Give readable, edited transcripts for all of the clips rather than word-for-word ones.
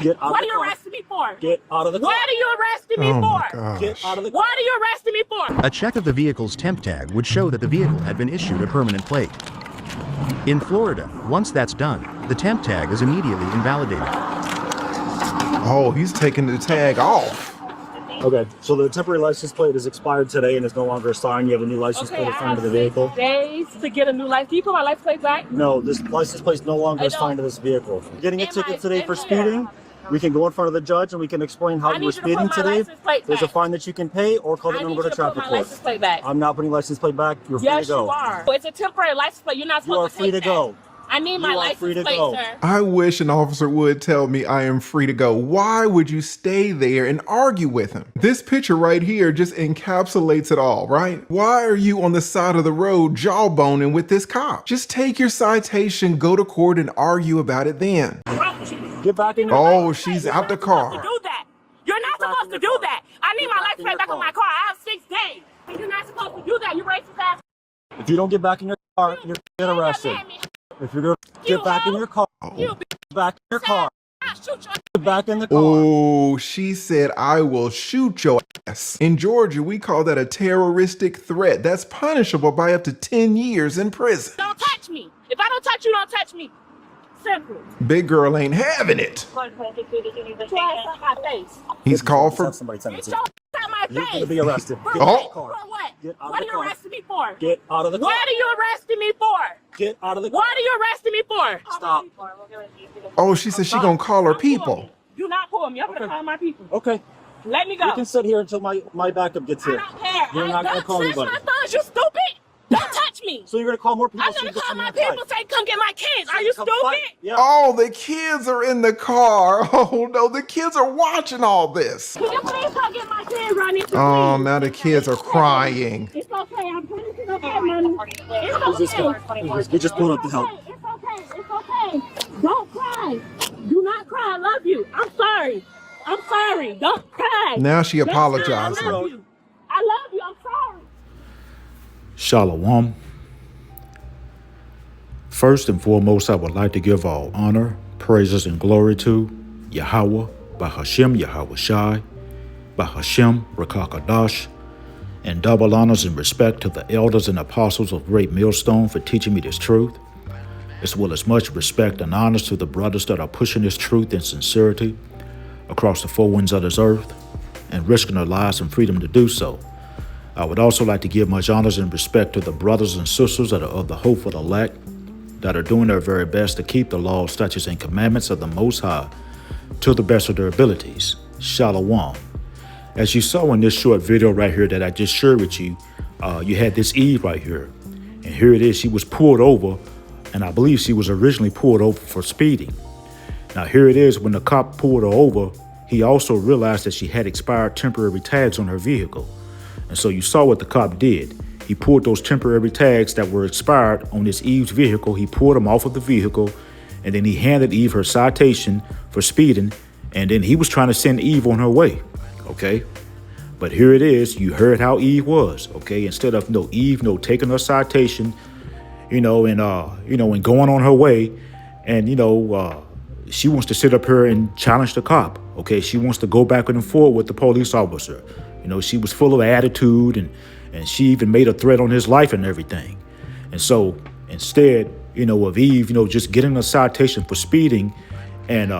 Get out What of the are you car. arresting me for? Get out of the car. What are you arresting me Oh my for? gosh. Get out of the car. What are you arresting me for? A check of the vehicle's temp tag would show that the vehicle had been issued a permanent plate. In Florida, once that's done, the temp tag is immediately invalidated. Oh, he's taking the tag off. Okay, so the temporary license plate is expired today and is no longer assigned. You have a new license plate assigned to the vehicle. Days to get a new license. Can you put my license plate back? No, this license plate is no longer assigned to this vehicle. You're getting a ticket today for speeding. We can go in front of the judge and we can explain how you were speeding today. There's a fine that you can pay or call the number to traffic court. I'm not putting license plate back. You're free to go. Yes, you are. It's a temporary license plate. You're not supposed to take that. You are free to go. I need my license plate, sir. I wish an officer would tell me I am free to go. Why would you stay there and argue with him? This picture right here just encapsulates it all, right? Why are you on the side of the road jawboning with this cop? Just take your citation, go to court, and argue about it then. Get back in your Oh, car. she's out the car. Do that. You're not supposed to do that. I need my license plate back on my car. I have 6 days. You're not supposed to do that. You racist ass. If you don't get back in your car, you're get arrested. If you're going to get back in your car, get back in your car. Get back in the car. Oh, she said, I will shoot your ass. In Georgia, we call that a terroristic threat. That's punishable by up to 10 years in prison. Don't touch me. If I don't touch you, don't touch me. Simple. Big girl ain't having it. He's called for... Somebody send it to You're you. You're going to be arrested. Get Oh. out of the car. For what? Get out of What the are you car. arresting me for? Get out of the car. What are you arresting me for? Get out of the car. What are you arresting me for? Stop. Oh, she said she gonna call her people. Do not pull me. I'm going to call my people. Okay. Let me go. You can sit here until my backup gets I here. don't care. You're not going to call Touch anybody. my phones, you stupid. Don't touch me. So you're going to call more people I'm so going you to can call come my in and people, fight. say, come get my kids. Are you Come stupid? fight. Yeah. Oh, the kids are in the car. Oh no, the kids are watching all this. Can you please come get my kids? I need to Oh, leave. now the kids are crying. It's okay. I'm pretty sure it's okay, mommy. Who's It's this guy? okay. We just pulled up to help. It's okay. It's okay. Don't cry. Do not cry. I love you. I'm sorry. I'm sorry. Don't cry. Now she Don't cry. apologizing. I love you. I love you. I'm sorry. Shalom. First and foremost, I would like to give all honor, praises, and glory to Yahweh, Bahashem Yahweh Shai, Bahashem Rakakadash, and double honors and respect to the elders and apostles of Great Millstone for teaching me this truth, as well as much respect and honors to the brothers that are pushing this truth in sincerity across the four winds of this earth and risking their lives and freedom to do so. I would also like to give much honors and respect to the brothers and sisters that are of the hopeful elect, that are doing their very best to keep the laws, statutes, and commandments of the Most High to the best of their abilities. Shalom. As you saw in this short video right here that I just shared with you, you had this Eve right here. And here it is. She was pulled over, and I believe she was originally pulled over for speeding. Now here it is. When the cop pulled her over, he also realized that she had expired temporary tags on her vehicle. And so you saw what the cop did. He pulled those temporary tags that were expired on this Eve's vehicle. He pulled them off of the vehicle, and then he handed Eve her citation for speeding, and then he was trying to send Eve on her way, okay? But here it is. You heard how Eve was, okay? Instead of Eve taking her citation, and going on her way, and she wants to sit up here and challenge the cop, okay? She wants to go back and forth with the police officer. She was full of attitude, and she even made a threat on his life and everything. And so instead, of Eve, just getting a citation for speeding and,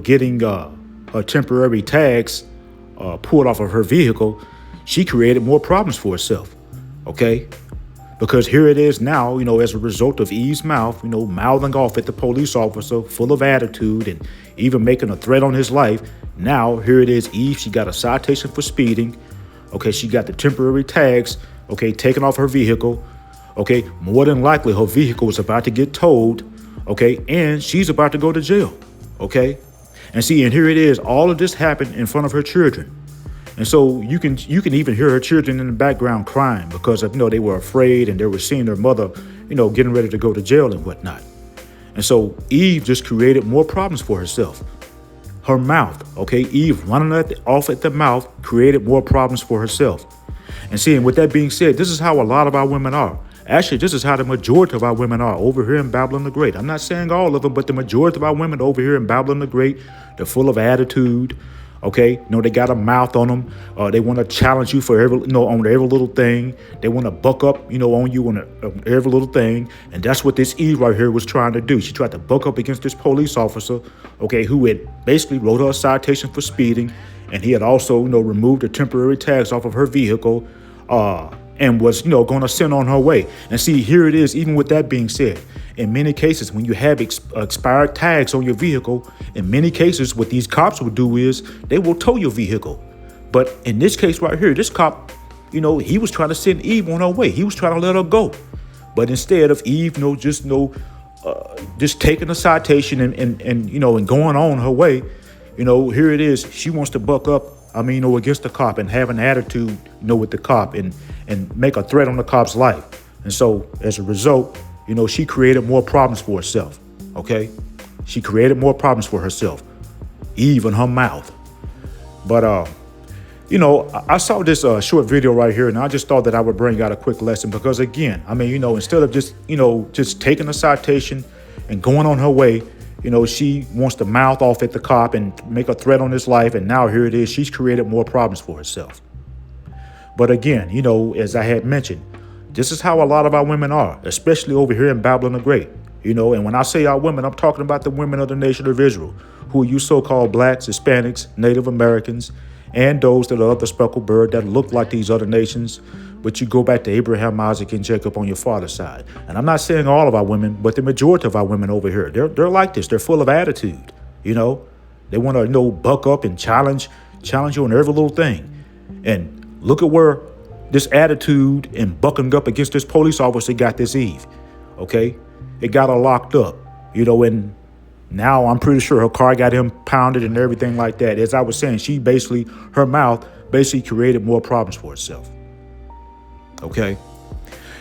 getting her temporary tags pulled off of her vehicle, she created more problems for herself, okay? Because here it is now, as a result of Eve's mouth, mouthing off at the police officer, full of attitude and even making a threat on his life. Now, here it is, Eve, she got a citation for speeding. Okay, she got the temporary tags, okay, taken off her vehicle. Okay, more than likely her vehicle is about to get towed, okay, and she's about to go to jail, okay? And here it is, all of this happened in front of her children. And so you can even hear her children in the background crying because they were afraid and they were seeing their mother, getting ready to go to jail and whatnot. And so Eve just created more problems for herself. Her mouth, okay, Eve running off at the mouth created more problems for herself. And with that being said, this is how a lot of our women are. Actually, this is how the majority of our women are over here in Babylon the Great. I'm not saying all of them, but the majority of our women over here in Babylon the Great, they're full of attitude. Okay, they got a mouth on them. They want to challenge you for every, on every little thing. They want to buck up, on you on every little thing. And that's what this Eve right here was trying to do. She tried to buck up against this police officer, okay, who had basically wrote her a citation for speeding. And he had also, removed the temporary tags off of her vehicle, and was, going to send on her way. And see, here it is, even with that being said, in many cases, when you have expired tags on your vehicle, in many cases, what these cops will do is they will tow your vehicle. But in this case right here, this cop, he was trying to send Eve on her way. He was trying to let her go. But instead of Eve, just taking a citation and going on her way, here it is. She wants to buck up, against the cop and have an attitude, with the cop and make a threat on the cop's life. And so as a result, she created more problems for herself. Okay. She created more problems for herself, Eve in her mouth. But, I saw this short video right here, and I just thought that I would bring out a quick lesson because, again, instead of just taking a citation and going on her way, she wants to mouth off at the cop and make a threat on his life. And now here it is. She's created more problems for herself. But again, as I had mentioned, this is how a lot of our women are, especially over here in Babylon the Great. And when I say our women, I'm talking about the women of the nation of Israel, who are you so-called blacks, Hispanics, Native Americans, and those that are of the speckled bird that look like these other nations. But you go back to Abraham, Isaac, and Jacob on your father's side. And I'm not saying all of our women, but the majority of our women over here, they're like this. They're full of attitude. They want to, buck up and challenge you on every little thing. And look at where this attitude and bucking up against this police officer got this Eve. Okay, it got her locked up. And now I'm pretty sure her car got impounded and everything like that. As I was saying, her mouth basically created more problems for herself. Okay.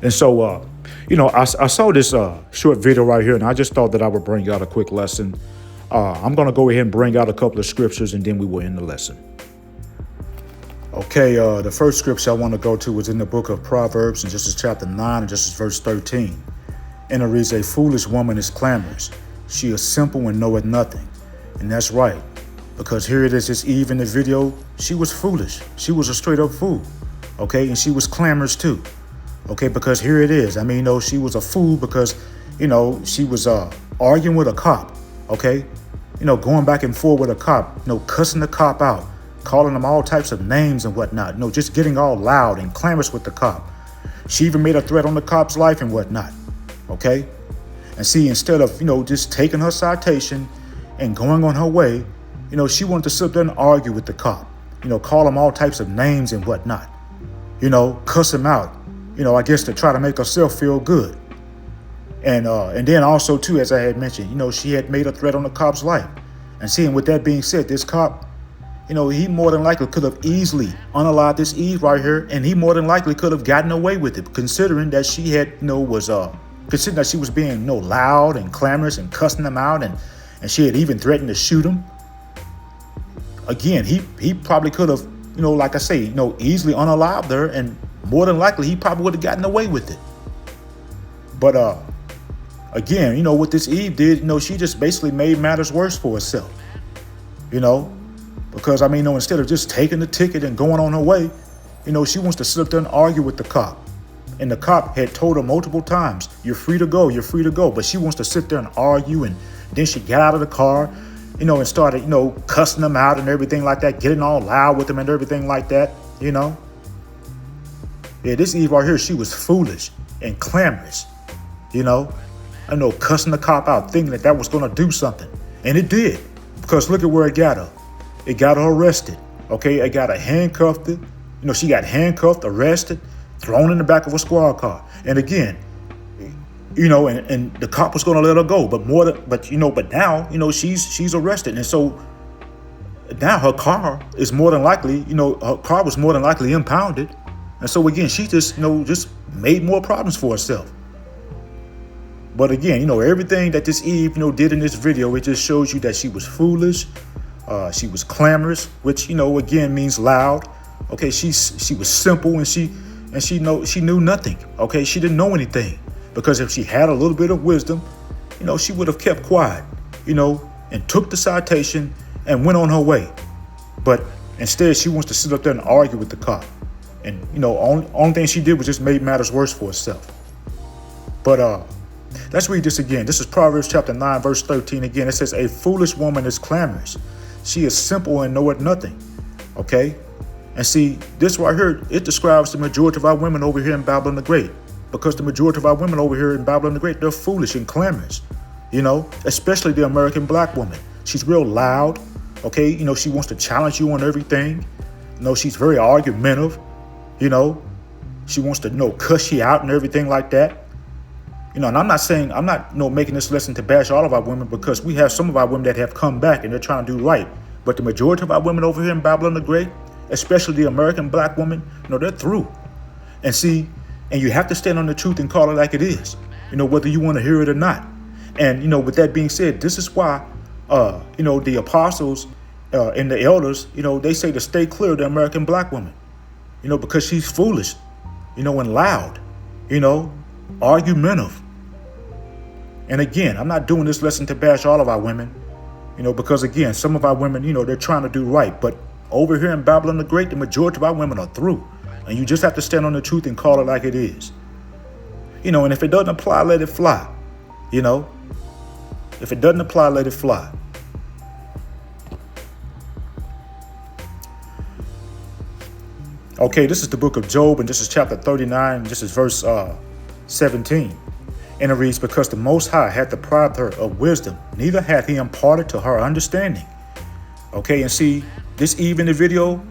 And so, I saw this short video right here, and I just thought that I would bring out a quick lesson. I'm going to go ahead and bring out a couple of scriptures, and then we will end the lesson. Okay, the first scripture I want to go to is in the book of Proverbs, and this is chapter 9, and this is verse 13. And it reads, "A foolish woman is clamorous. She is simple and knoweth nothing." And that's right, because here it is, this Eve in the video, she was foolish. She was a straight up fool. Okay, and she was clamorous too. Okay, because here it is. She was a fool because, she was arguing with a cop. Okay, going back and forth with a cop, cussing the cop out, calling him all types of names and whatnot. Just getting all loud and clamorous with the cop. She even made a threat on the cop's life and whatnot. Okay, and see, instead of, just taking her citation and going on her way, she wanted to sit there and argue with the cop, call him all types of names and whatnot. Cuss him out, I guess to try to make herself feel good. And then also, too, as I had mentioned, she had made a threat on the cop's life. And seeing with that being said, this cop, he more than likely could have easily unalived this Eve right here, and he more than likely could have gotten away with it, considering that she had, considering that she was being, loud and clamorous and cussing him out, and she had even threatened to shoot him. Again, he probably could have, like I say, easily unalived her, and more than likely he probably would have gotten away with it. But again, what this Eve did, she just basically made matters worse for herself. Because instead of just taking the ticket and going on her way, she wants to sit up there and argue with the cop. And the cop had told her multiple times, "You're free to go, you're free to go." But she wants to sit there and argue, and then she got out of the car, and started, cussing them out and everything like that, getting all loud with them and everything like that, Yeah, this Eve right here, she was foolish and clamorous, cussing the cop out, thinking that was going to do something. And it did, because look at where it got her. It got her arrested, okay? It got her handcuffed. She got handcuffed, arrested, thrown in the back of a squad car. And again, and the cop was going to let her go, but now, she's arrested. And so now her car is more than likely, her car was more than likely impounded. And so again, she just made more problems for herself. But again, everything that this Eve, did in this video, it just shows you that she was foolish. She was clamorous, which, again means loud. Okay, she was simple, and she and she knew nothing. Okay, she didn't know anything, because if she had a little bit of wisdom, she would have kept quiet, and took the citation and went on her way. But instead, she wants to sit up there and argue with the cop. And, only thing she did was just made matters worse for herself. But let's read this again. This is Proverbs chapter 9, verse 13 again. It says, a foolish woman is clamorous. She is simple and knoweth nothing. Okay? And see, this right here, it describes the majority of our women over here in Babylon the Great. Because the majority of our women over here in Babylon the Great, they're foolish and clamorous. Especially the American black woman. She's real loud. Okay? She wants to challenge you on everything. She's very argumentative. She wants to cuss you out and everything like that. And I'm not making this lesson to bash all of our women, because we have some of our women that have come back and they're trying to do right. But the majority of our women over here in Babylon the Great, especially the American black woman, they're through. And you have to stand on the truth and call it like it is, whether you want to hear it or not. And, with that being said, this is why, the apostles and the elders, they say to stay clear of the American black woman. Because she's foolish, and loud, argumentative. And again, I'm not doing this lesson to bash all of our women, because again, some of our women, they're trying to do right. But over here in Babylon the Great, the majority of our women are through. And you just have to stand on the truth and call it like it is. And if it doesn't apply, let it fly. If it doesn't apply, let it fly. Okay, this is the book of Job, and this is chapter 39, and this is verse 17. And it reads, because the Most High hath deprived her of wisdom, neither hath he imparted to her understanding. Okay, and see, this Eve in the video,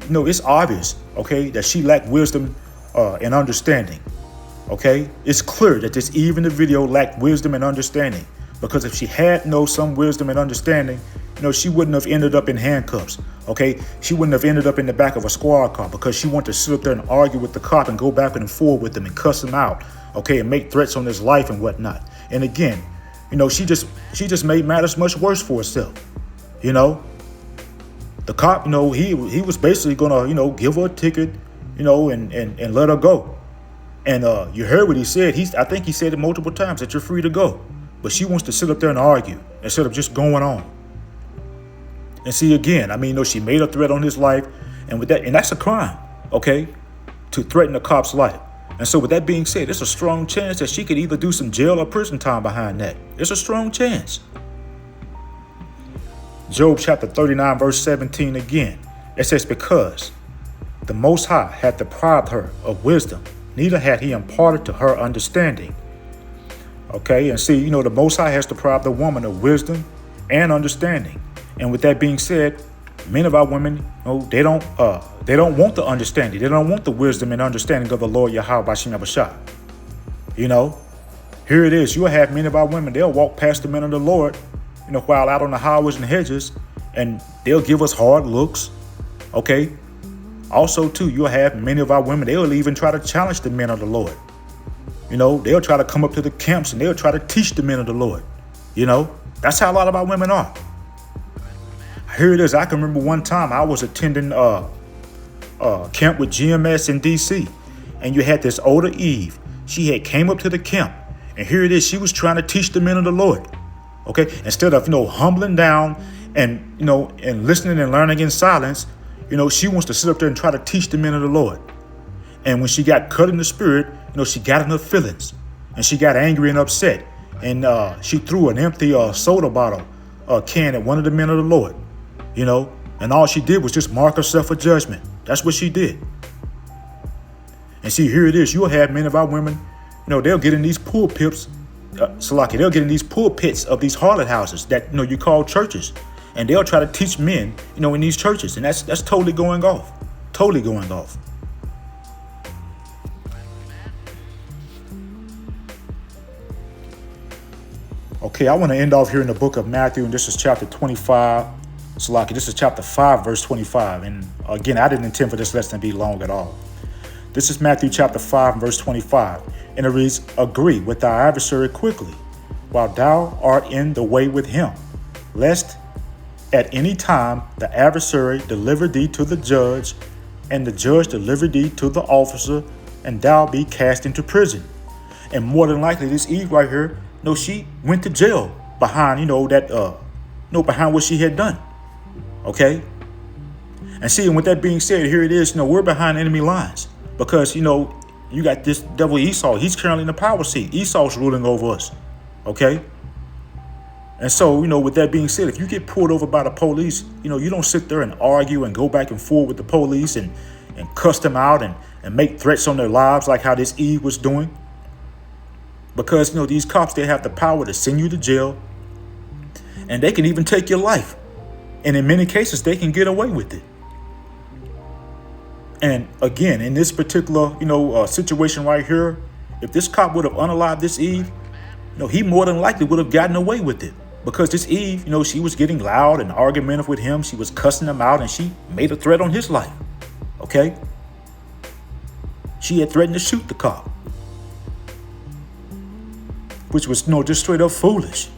it's obvious, okay, that she lacked wisdom and understanding. Okay, it's clear that this Eve in the video lacked wisdom and understanding. Because if she had some wisdom and understanding, she wouldn't have ended up in handcuffs. Okay, she wouldn't have ended up in the back of a squad car, because she wanted to sit up there and argue with the cop and go back and forth with him and cuss him out. Okay, and make threats on his life and whatnot. And again, she just made matters much worse for herself. The cop, he was basically gonna, give her a ticket, and let her go. And you heard what he said. I think he said it multiple times, that you're free to go. But she wants to sit up there and argue instead of just going on. And see, again, she made a threat on his life, and that's a crime, okay, to threaten a cop's life. And so with that being said, it's a strong chance that she could either do some jail or prison time behind that. It's a strong chance. Job chapter 39, verse 17 again. It says, because the Most High hath deprived her of wisdom, neither hath he imparted to her understanding. Okay, and see, the Most High has deprived the woman of wisdom and understanding. And with that being said, many of our women, they don't want the understanding. They don't want the wisdom and understanding of the Lord Yahweh Bashim Abashah. Here it is. You'll have many of our women, they'll walk past the men of the Lord, while out on the highways and hedges, and they'll give us hard looks. Okay. Also, too, you'll have many of our women, they'll even try to challenge the men of the Lord. They'll try to come up to the camps and they'll try to teach the men of the Lord. That's how a lot of our women are. Here it is. I can remember one time I was attending camp with GMS in DC, and you had this older Eve. She had came up to the camp, and here it is. She was trying to teach the men of the Lord. Okay, instead of humbling down and and listening and learning in silence, she wants to sit up there and try to teach the men of the Lord. And when she got cut in the spirit, she got in her feelings, and she got angry and upset, and she threw an empty soda bottle can at one of the men of the Lord. And all she did was just mark herself for judgment. That's what she did. And see, here it is. You'll have many of our women, they'll get in these pulpits, they'll get in these pulpits of these harlot houses that, you call churches. And they'll try to teach men, in these churches. And that's totally going off. Totally going off. Okay, I want to end off here in the book of Matthew, and this is chapter 25. This is chapter 5, verse 25. And again, I didn't intend for this lesson to be long at all. This is Matthew chapter 5, verse 25. And it reads, agree with thy adversary quickly, while thou art in the way with him, lest at any time the adversary deliver thee to the judge, and the judge deliver thee to the officer, and thou be cast into prison. And more than likely, this Eve right here, she went to jail behind, behind what she had done. Okay? And see, and with that being said, here it is, we're behind enemy lines because, you got this devil Esau. He's currently in the power seat. Esau's ruling over us. Okay? And so, with that being said, if you get pulled over by the police, you don't sit there and argue and go back and forth with the police and cuss them out and make threats on their lives like how this Eve was doing. Because, these cops, they have the power to send you to jail and they can even take your life. And in many cases, they can get away with it. And again, in this particular, situation right here, if this cop would have unalived this Eve, he more than likely would have gotten away with it. Because this Eve, she was getting loud and argumentative with him. She was cussing him out and she made a threat on his life. Okay? She had threatened to shoot the cop. Which was, just straight up foolish.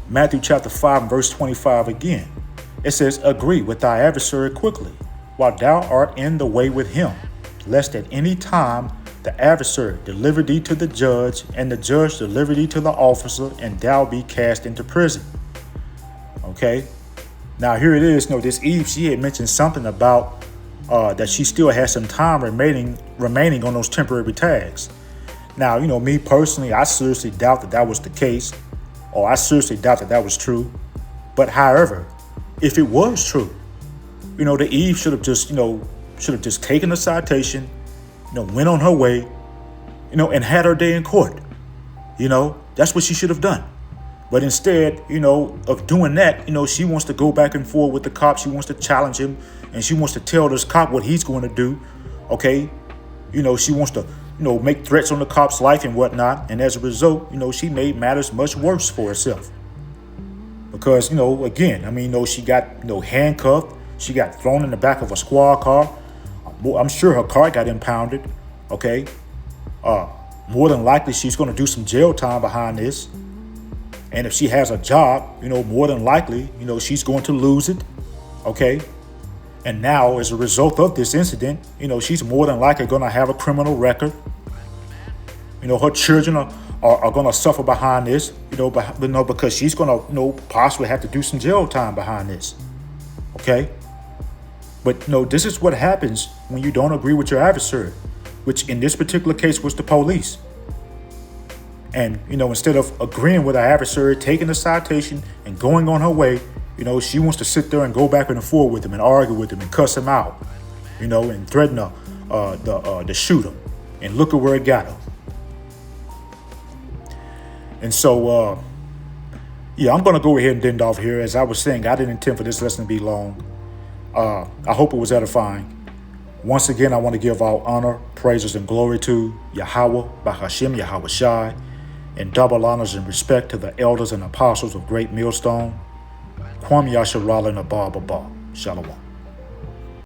Matthew chapter 5 and verse 25 again. It says, agree with thy adversary quickly, while thou art in the way with him, lest at any time the adversary deliver thee to the judge, and the judge deliver thee to the officer, and thou be cast into prison. Okay? Now here it is. This Eve, she had mentioned something about that she still has some time remaining on those temporary tags. Now, me personally, I seriously doubt that was the case, or I seriously doubt that was true. But however, if it was true, the Eve should have just taken the citation, went on her way, and had her day in court. That's what she should have done. But instead, of doing that, she wants to go back and forth with the cop. She wants to challenge him, and she wants to tell this cop what he's going to do. Okay? She wants to, make threats on the cop's life and whatnot. And as a result, she made matters much worse for herself. Because, again, she got, handcuffed. She got thrown in the back of a squad car. I'm sure her car got impounded. Okay? More than likely, she's going to do some jail time behind this. And if she has a job, more than likely, she's going to lose it. Okay? And now, as a result of this incident, she's more than likely going to have a criminal record. Her children are going to suffer behind this, because she's going to, possibly have to do some jail time behind this. Okay? But, this is what happens when you don't agree with your adversary, which in this particular case was the police. And, instead of agreeing with her adversary, taking the citation and going on her way, she wants to sit there and go back and forth with him and argue with him and cuss him out, and threaten to shoot him. And look at where it got her. And so, I'm going to go ahead and end off here. As I was saying, I didn't intend for this lesson to be long. I hope it was edifying. Once again, I want to give all honor, praises, and glory to Yahweh, Bahashem, Yahweh Shai, and double honors and respect to the elders and apostles of Great Millstone. Kwam Yasharala and Abba Shalom.